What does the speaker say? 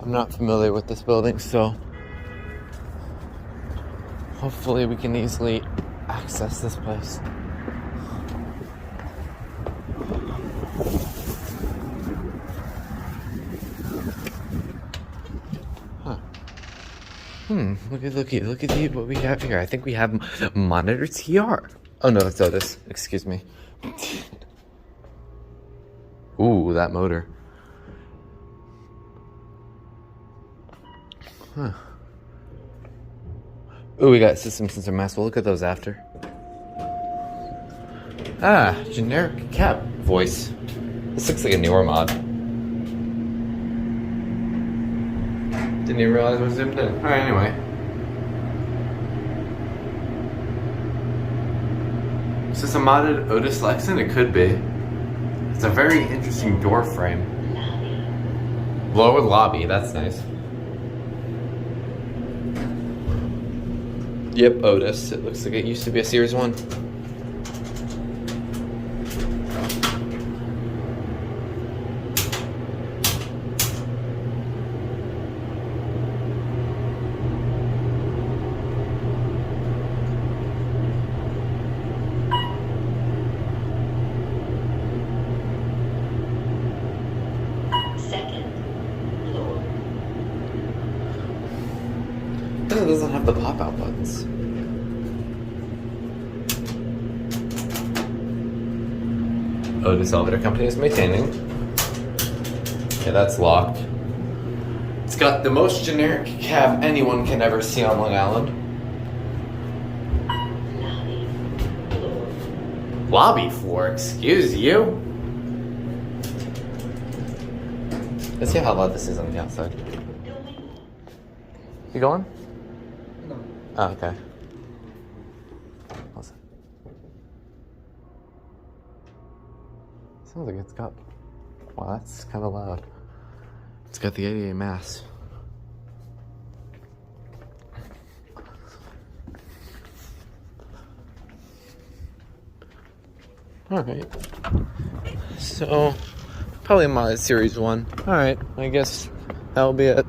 I'm not familiar with this building, so hopefully we can easily access this place. Huh. Look at what we have here. I think we have monitor TR. Oh no, that's Otis. Excuse me. Ooh, that motor. Huh. Ooh, we got system sensor mask. We'll look at those after. Ah, generic cab voice. This looks like a newer mod. Didn't even realize I was zoomed in. Alright, anyway. Is this a modded Otis Lexan? It could be. It's a very interesting door frame. Lower lobby, that's nice. Yep, Otis. It looks like it used to be a Series 1. It doesn't have the pop-out buttons. Otis Elevator Company is maintaining. Okay, that's locked. It's got the most generic cab anyone can ever see on Long Island. Lobby floor, excuse you? Let's see how loud this is on the outside. You going? No. Oh, okay. Listen. Sounds like it's got... Wow, that's kind of loud. It's got the 88 mass. Alright. So, probably a modded Series 1. Alright, I guess that'll be it.